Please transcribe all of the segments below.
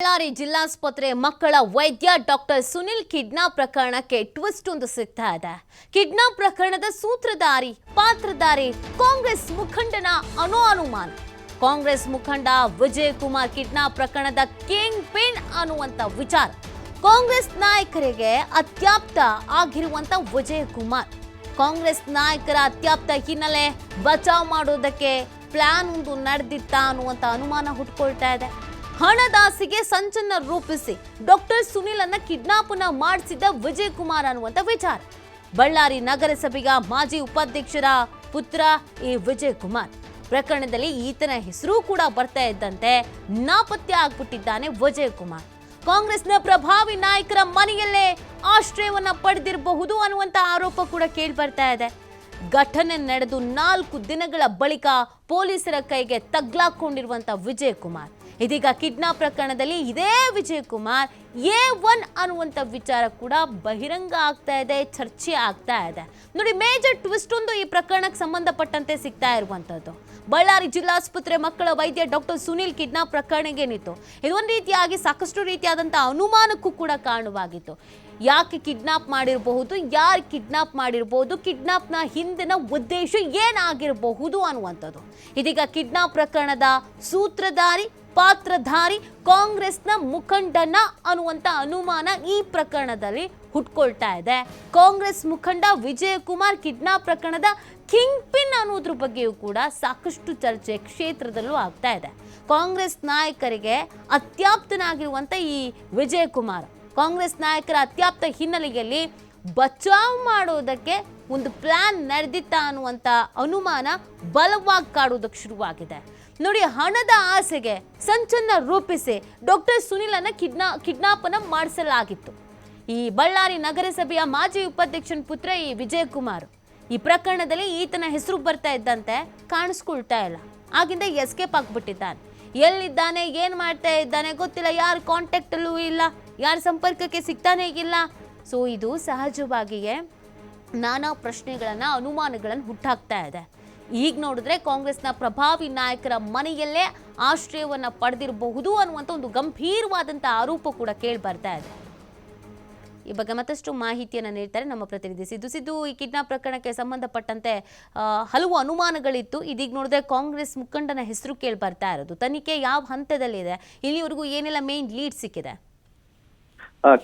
ಬಳ್ಳಾರಿ ಜಿಲ್ಲಾಸ್ಪತ್ರೆ ಮಕ್ಕಳ ವೈದ್ಯ doctor Sunil kidnap ಪ್ರಕರಣಕ್ಕೆ ಟ್ವಿಸ್ಟ್ ಒಂದು ಸಿಗ್ತಾ ಇದೆ. ಕಿಡ್ನಾಪ್ ಪ್ರಕರಣದ ಸೂತ್ರಧಾರಿ ಪಾತ್ರಧಾರಿ ಕಾಂಗ್ರೆಸ್ ಮುಖಂಡನ ಅನುಮಾನ. ಕಾಂಗ್ರೆಸ್ ಮುಖಂಡ ವಿಜಯ್ ಕುಮಾರ್ ಕಿಡ್ನಾಪ್ ಪ್ರಕರಣದ ಕಿಂಗ್ ಪಿನ್ ಅನ್ನುವಂತ ವಿಚಾರ. ಕಾಂಗ್ರೆಸ್ ನಾಯಕರಿಗೆ ಅತ್ಯಾಪ್ತ ಆಗಿರುವಂತ ವಿಜಯ್ ಕುಮಾರ್ ಕಾಂಗ್ರೆಸ್ ನಾಯಕರ ಅತ್ಯಾಪ್ತ ಹಿನ್ನೆಲೆ ಬಚಾವ್ ಮಾಡೋದಕ್ಕೆ ಪ್ಲಾನ್ ಒಂದು ನಡೆದಿತ್ತ ಅನ್ನುವಂತ ಅನುಮಾನ ಹುಟ್ಟುಕೊಳ್ತಾ ಇದೆ. ಹಣದಾಸೆಗೆ ಸಂಚನ್ನ ರೂಪಿಸಿ ಡಾಕ್ಟರ್ ಸುನಿಲ್ ಅನ್ನ ಕಿಡ್ನಾಪ್ ಮಾಡಿಸಿದ್ದ ವಿಜಯ್ ಕುಮಾರ್ ಅನ್ನುವಂತ ವಿಚಾರ. ಬಳ್ಳಾರಿ ನಗರಸಭೆಯ ಮಾಜಿ ಉಪಾಧ್ಯಕ್ಷರ ಪುತ್ರ ಈ ವಿಜಯ್ ಕುಮಾರ್ ಪ್ರಕರಣದಲ್ಲಿ ಈತನ ಹೆಸರು ಕೂಡ ಬರ್ತಾ ಇದ್ದಂತೆ ನಾಪತ್ತೆ ಆಗ್ಬಿಟ್ಟಿದ್ದಾನೆ ವಿಜಯ್ ಕುಮಾರ್. ಕಾಂಗ್ರೆಸ್ನ ಪ್ರಭಾವಿ ನಾಯಕರ ಮನೆಯಲ್ಲೇ ಆಶ್ರಯವನ್ನ ಪಡೆದಿರಬಹುದು ಅನ್ನುವಂತ ಆರೋಪ ಕೂಡ ಕೇಳಿ ಬರ್ತಾ ಇದೆ. ಘಟನೆ ನಡೆದು 4 ದಿನಗಳ ಬಳಿಕ ಪೊಲೀಸರ ಕೈಗೆ ತಗ್ಲಾಕೊಂಡಿರುವಂತ ವಿಜಯ್ ಕುಮಾರ್ ಇದೀಗ ಕಿಡ್ನಾಪ್ ಪ್ರಕರಣದಲ್ಲಿ ಇದೇ ವಿಜಯ್ ಕುಮಾರ್ A1 ಅನ್ನುವಂಥ ವಿಚಾರ ಕೂಡ ಬಹಿರಂಗ ಆಗ್ತಾ ಇದೆ, ಚರ್ಚೆ ಆಗ್ತಾ ಇದೆ. ನೋಡಿ, ಮೇಜರ್ ಟ್ವಿಸ್ಟ್ ಒಂದು ಈ ಪ್ರಕರಣಕ್ಕೆ ಸಂಬಂಧಪಟ್ಟಂತೆ ಸಿಗ್ತಾ ಇರುವಂಥದ್ದು. ಬಳ್ಳಾರಿ ಜಿಲ್ಲಾಸ್ಪತ್ರೆ ಮಕ್ಕಳ ವೈದ್ಯ ಡಾಕ್ಟರ್ ಸುನಿಲ್ ಕಿಡ್ನಾಪ್ ಪ್ರಕರಣಕ್ಕೆ ಏನಿತ್ತು, ಇದೊಂದು ರೀತಿಯಾಗಿ ಸಾಕಷ್ಟು ರೀತಿಯಾದಂಥ ಅನುಮಾನಕ್ಕೂ ಕೂಡ ಕಾರಣವಾಗಿತ್ತು. ಯಾಕೆ ಕಿಡ್ನಾಪ್ ಮಾಡಿರಬಹುದು, ಯಾರು ಕಿಡ್ನಾಪ್ ಮಾಡಿರಬಹುದು, ಕಿಡ್ನಾಪ್ನ ಹಿಂದಿನ ಉದ್ದೇಶ ಏನಾಗಿರಬಹುದು ಅನ್ನುವಂಥದ್ದು. ಇದೀಗ ಕಿಡ್ನಾಪ್ ಪ್ರಕರಣದ ಸೂತ್ರಧಾರಿ ಪಾತ್ರಧಾರಿ ಕಾಂಗ್ರೆಸ್ನ ಮುಖಂಡನ ಅನ್ನುವಂಥ ಅನುಮಾನ ಈ ಪ್ರಕರಣದಲ್ಲಿ ಹುಟ್ಕೊಳ್ತಾ ಇದೆ. ಕಾಂಗ್ರೆಸ್ ಮುಖಂಡ ವಿಜಯ್ ಕುಮಾರ್ ಕಿಡ್ನಾಪ್ ಪ್ರಕರಣದ ಕಿಂಗ್ ಪಿನ್ ಅನ್ನೋದ್ರ ಬಗ್ಗೆಯೂ ಕೂಡ ಸಾಕಷ್ಟು ಚರ್ಚೆ ಕ್ಷೇತ್ರದಲ್ಲೂ ಆಗ್ತಾ ಇದೆ. ಕಾಂಗ್ರೆಸ್ ನಾಯಕರಿಗೆ ಅತ್ಯಾಪ್ತನಾಗಿರುವಂಥ ಈ ವಿಜಯ್ ಕುಮಾರ್ ಕಾಂಗ್ರೆಸ್ ನಾಯಕರ ಅತ್ಯಾಪ್ತ ಹಿನ್ನೆಲೆಯಲ್ಲಿ ಬಚಾವ್ ಮಾಡೋದಕ್ಕೆ ಒಂದು ಪ್ಲಾನ್ ನಡೆದಿತ್ತ ಅನ್ನುವಂಥ ಅನುಮಾನ ಬಲವಾಗಿ ಕಾಡುವುದಕ್ಕೆ ಶುರುವಾಗಿದೆ. ನೋಡಿ, ಹಣದ ಆಸೆಗೆ ಸಂಚನ್ನ ರೂಪಿಸಿ ಡಾಕ್ಟರ್ ಸುನಿಲ್ ಅನ್ನ ಕಿಡ್ನಾಪ್ ಮಾಡಿಸಲಾಗಿತ್ತು. ಈ ಬಳ್ಳಾರಿ ನಗರಸಭೆಯ ಮಾಜಿ ಉಪಾಧ್ಯಕ್ಷನ ಪುತ್ರ ಈ ವಿಜಯ್ ಕುಮಾರ್ ಈ ಪ್ರಕರಣದಲ್ಲಿ ಈತನ ಹೆಸರು ಬರ್ತಾ ಇದ್ದಂತೆ ಕಾಣಿಸ್ಕೊಳ್ತಾ ಇಲ್ಲ. ಆಗಿಂದ ಎಸ್ಕೇಪ್ ಆಗ್ಬಿಟ್ಟಿದ್ದಾನೆ. ಎಲ್ಲಿದ್ದಾನೆ, ಏನು ಮಾಡ್ತಾ ಇದ್ದಾನೆ ಗೊತ್ತಿಲ್ಲ, ಯಾರ ಕಾಂಟ್ಯಾಕ್ಟಲ್ಲೂ ಇಲ್ಲ, ಯಾರ ಸಂಪರ್ಕಕ್ಕೆ ಸಿಗ್ತಾನೆ ಇಲ್ಲ. ಸೊ ಇದು ಸಹಜವಾಗಿಯೇ ನಾನಾ ಪ್ರಶ್ನೆಗಳನ್ನು ಅನುಮಾನಗಳನ್ನು ಹುಟ್ಟಾಕ್ತಾ ಇದೆ. ಈಗ ನೋಡಿದ್ರೆ ಕಾಂಗ್ರೆಸ್ನ ಪ್ರಭಾವಿ ನಾಯಕರ ಮನೆಯಲ್ಲೇ ಆಶ್ರಯವನ್ನ ಪಡೆದಿರಬಹುದು ಅನ್ನುವಂಥ ಒಂದು ಗಂಭೀರವಾದಂಥ ಆರೋಪ ಕೂಡ ಕೇಳಿ ಬರ್ತಾ ಇದೆ. ಈ ಬಗ್ಗೆ ಮತ್ತಷ್ಟು ಮಾಹಿತಿಯನ್ನು ನೀಡ್ತಾರೆ ನಮ್ಮ ಪ್ರತಿನಿಧಿ ಸಿದ್ದು. ಈ ಕಿಡ್ನಾಪ್ ಪ್ರಕರಣಕ್ಕೆ ಸಂಬಂಧಪಟ್ಟಂತೆ ಹಲವು ಅನುಮಾನಗಳಿತ್ತು. ಇದೀಗ ನೋಡಿದ್ರೆ ಕಾಂಗ್ರೆಸ್ ಮುಖಂಡನ ಹೆಸರು ಕೇಳಿ ಬರ್ತಾ ಇರೋದು. ತನಿಖೆ ಯಾವ ಹಂತದಲ್ಲಿದೆ, ಇಲ್ಲಿವರೆಗೂ ಏನೆಲ್ಲ ಮೇನ್ ಲೀಡ್ ಸಿಕ್ಕಿದೆ?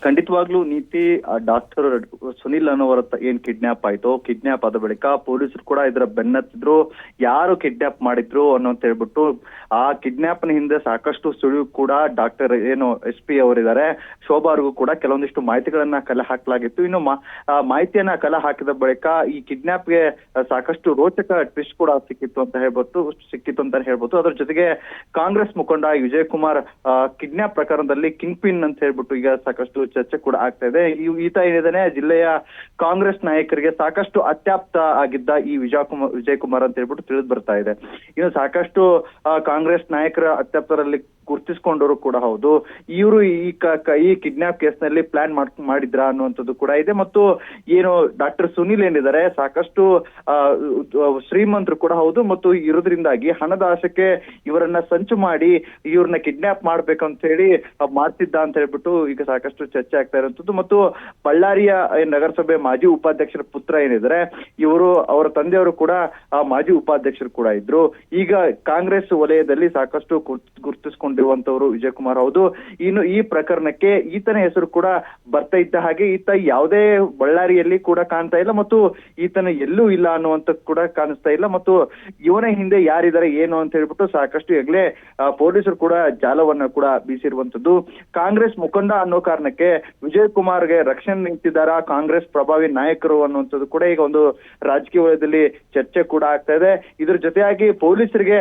ಖಂಡಿತವಾಗ್ಲೂ ನೀತಿ ಡಾಕ್ಟರ್ ಸುನಿಲ್ ಅನ್ನೋವರ ಏನ್ ಕಿಡ್ನಾಪ್ ಆಯ್ತು, ಕಿಡ್ನಾಪ್ ಆದ ಬಳಿಕ ಪೊಲೀಸರು ಕೂಡ ಇದರ ಬೆನ್ನತ್ತಿದ್ರು. ಯಾರು ಕಿಡ್ನಾಪ್ ಮಾಡಿದ್ರು ಅನ್ನೋಂತ ಹೇಳ್ಬಿಟ್ಟು ಆ ಕಿಡ್ನಾಪ್ ನ ಹಿಂದೆ ಸಾಕಷ್ಟು ಸುಳಿವು ಕೂಡ ಡಾಕ್ಟರ್ SP ಅವರಿದ್ದಾರೆ, ಶೋಭಾ ಅವ್ರಿಗೂ ಕೂಡ ಕೆಲವೊಂದಿಷ್ಟು ಮಾಹಿತಿಗಳನ್ನ ಕಲೆ ಹಾಕಲಾಗಿತ್ತು. ಇನ್ನು ಮಾಹಿತಿಯನ್ನ ಕಲೆ ಹಾಕಿದ ಬಳಿಕ ಈ ಕಿಡ್ನಾಪ್ಗೆ ಸಾಕಷ್ಟು ರೋಚಕ ಟ್ವಿಸ್ಟ್ ಕೂಡ ಸಿಕ್ಕಿತ್ತು ಅಂತ ಹೇಳ್ಬೋದು. ಅದ್ರ ಜೊತೆಗೆ ಕಾಂಗ್ರೆಸ್ ಮುಖಂಡ ವಿಜಯ್ ಕುಮಾರ್ ಕಿಡ್ನಾಪ್ ಪ್ರಕರಣದಲ್ಲಿ ಕಿಂಗ್ ಪಿನ್ ಅಂತ ಹೇಳ್ಬಿಟ್ಟು ಈಗ ಸಾಕಷ್ಟು ಚರ್ಚೆ ಕೂಡ ಆಗ್ತಾ ಇದೆ. ಈತ ಏನಿದಾನೆ ಜಿಲ್ಲೆಯ ಕಾಂಗ್ರೆಸ್ ನಾಯಕರಿಗೆ ಸಾಕಷ್ಟು ಅತ್ಯಾಪ್ತ ಆಗಿದ್ದ ಈ ವಿಜಯ್ ಕುಮಾರ್ ಅಂತ ಹೇಳ್ಬಿಟ್ಟು ತಿಳಿದು ಬರ್ತಾ ಇದೆ. ಇನ್ನು ಸಾಕಷ್ಟು ಕಾಂಗ್ರೆಸ್ ನಾಯಕರ ಅತ್ಯಾಪ್ತರಲ್ಲಿ ಗುರ್ತಿಸ್ಕೊಂಡವರು ಕೂಡ ಹೌದು. ಇವರು ಈ ಕಿಡ್ನಾಪ್ ಕೇಸ್ ನಲ್ಲಿ ಪ್ಲಾನ್ ಮಾಡಿದ್ರ ಅನ್ನುವಂಥದ್ದು ಕೂಡ ಇದೆ. ಮತ್ತು ಏನು ಡಾಕ್ಟರ್ ಸುನಿಲ್ ಏನಿದ್ದಾರೆ ಸಾಕಷ್ಟು ಶ್ರೀಮಂತರು ಕೂಡ ಹೌದು. ಮತ್ತು ಇರೋದ್ರಿಂದಾಗಿ ಹಣದ ಆಶಕ್ಕೆ ಇವರನ್ನ ಸಂಚು ಮಾಡಿ ಇವ್ರನ್ನ ಕಿಡ್ನಾಪ್ ಮಾಡ್ಬೇಕಂತ ಹೇಳಿ ಮಾಡ್ತಿದ್ದ ಅಂತ ಹೇಳ್ಬಿಟ್ಟು ಈಗ ಸಾಕಷ್ಟು ಚರ್ಚೆ ಆಗ್ತಾ ಇರುವಂತದ್ದು. ಮತ್ತು ಬಳ್ಳಾರಿಯ ನಗರಸಭೆ ಮಾಜಿ ಉಪಾಧ್ಯಕ್ಷರ ಪುತ್ರ ಏನಿದ್ದಾರೆ ಇವರು, ಅವರ ತಂದೆಯವರು ಕೂಡ ಮಾಜಿ ಉಪಾಧ್ಯಕ್ಷರು ಕೂಡ ಇದ್ರು. ಈಗ ಕಾಂಗ್ರೆಸ್ ವಲಯದಲ್ಲಿ ಸಾಕಷ್ಟು ಗುರುತಿಸಿಕೊಂಡಿರುವಂತವರು ವಿಜಯ್ ಕುಮಾರ್ ಹೌದು. ಇನ್ನು ಈ ಪ್ರಕರಣಕ್ಕೆ ಈತನ ಹೆಸರು ಕೂಡ ಬರ್ತಾ ಇದ್ದ ಹಾಗೆ ಈತ ಯಾವುದೇ ಬಳ್ಳಾರಿಯಲ್ಲಿ ಕೂಡ ಕಾಣ್ತಾ ಇಲ್ಲ ಮತ್ತು ಈತನ ಎಲ್ಲೂ ಇಲ್ಲ ಅನ್ನುವಂತ ಕೂಡ ಕಾಣಿಸ್ತಾ ಇಲ್ಲ. ಮತ್ತು ಇವನ ಹಿಂದೆ ಯಾರಿದ್ದಾರೆ ಏನು ಅಂತ ಹೇಳ್ಬಿಟ್ಟು ಸಾಕಷ್ಟು ಈಗಲೇ ಪೊಲೀಸರು ಕೂಡ ಜಾಲವನ್ನ ಕೂಡ ಬೀಸಿರುವಂತದ್ದು. ಕಾಂಗ್ರೆಸ್ ಮುಖಂಡ ಅನ್ನೋ ಕಾರಣಕ್ಕೆ ವಿಜಯ್ ಕುಮಾರ್ಗೆ ರಕ್ಷಣೆ ನಿಂತಿದ್ದಾರ ಕಾಂಗ್ರೆಸ್ ಪ್ರಭಾವಿ ನಾಯಕರು ಅನ್ನುವಂಥದ್ದು ಕೂಡ ಈಗ ಒಂದು ರಾಜಕೀಯ ವಲಯದಲ್ಲಿ ಚರ್ಚೆ ಕೂಡ ಆಗ್ತಾ ಇದೆ. ಇದ್ರ ಜೊತೆಯಾಗಿ ಪೊಲೀಸರಿಗೆ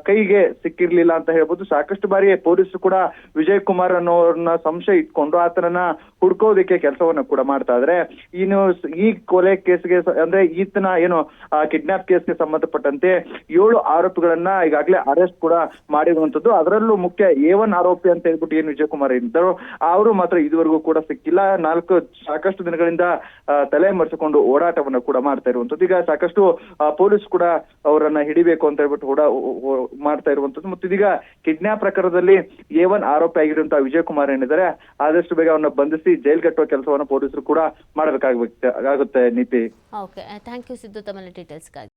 ಕೈಗೆ ಸಿಕ್ಕಿರ್ಲಿಲ್ಲ ಅಂತ ಹೇಳ್ಬೋದು. ಸಾಕಷ್ಟು ಬಾರಿ ಪೊಲೀಸರು ಕೂಡ ವಿಜಯ್ ಕುಮಾರ್ ಅನ್ನೋರ್ನ ಸಂಶಯ ಇಟ್ಕೊಂಡು ಆತನನ್ನ ಹುಡ್ಕೋದಕ್ಕೆ ಕೆಲಸವನ್ನ ಕೂಡ ಮಾಡ್ತಾ ಇದ್ರೆ. ಇನ್ನು ಈ ಕೊಲೆ ಕೇಸ್ಗೆ ಅಂದ್ರೆ ಈತನ ಕಿಡ್ನಾಪ್ ಕೇಸ್ಗೆ ಸಂಬಂಧಪಟ್ಟಂತೆ 7 ಆರೋಪಿಗಳನ್ನ ಈಗಾಗಲೇ ಅರೆಸ್ಟ್ ಕೂಡ ಮಾಡಿರುವಂತದ್ದು. ಅದರಲ್ಲೂ ಮುಖ್ಯ A1 ಆರೋಪಿ ಅಂತ ಹೇಳ್ಬಿಟ್ಟು ಏನ್ ವಿಜಯ್ ಕುಮಾರ್ ಇದ್ದಾರೋ ಅವರು ಮಾತ್ರ ಇದುವರೆಗೂ ಕೂಡ ಸಿಕ್ಕಿಲ್ಲ. ಸಾಕಷ್ಟು ದಿನಗಳಿಂದ ತಲೆ ಮರೆಸಿಕೊಂಡು ಓಡಾಟವನ್ನ ಕೂಡ ಮಾಡ್ತಾ ಇರುವಂತದ್ದು. ಈಗ ಸಾಕಷ್ಟು ಪೊಲೀಸ್ ಕೂಡ ಅವರನ್ನ ಹಿಡಿಬೇಕು ಅಂತ ಹೇಳ್ಬಿಟ್ಟು ಮಾಡ್ತಾ ಇರುವಂತದ್ದು. ಮತ್ತು ಇದೀಗ ಕಿಡ್ನಾಪ್ ಪ್ರಕರಣದಲ್ಲಿ A1 ಆರೋಪಿ ಆಗಿರುವಂತಹ ವಿಜಯ್ ಕುಮಾರ್ ಏನಿದ್ದಾರೆ ಆದಷ್ಟು ಬೇಗ ಅವನ್ನ ಬಂಧಿಸಿ ಜೈಲ್ ಕಟ್ಟುವ ಕೆಲಸವನ್ನ ಪೊಲೀಸರು ಕೂಡ ಮಾಡಬೇಕಾಗುತ್ತೆ ನೀತಿ. ಓಕೆ, ಥ್ಯಾಂಕ್ ಯು ಸಿದ್ದು ತಮ್ಮ ಡೀಟೇಲ್ಸ್ಗಾಗಿ.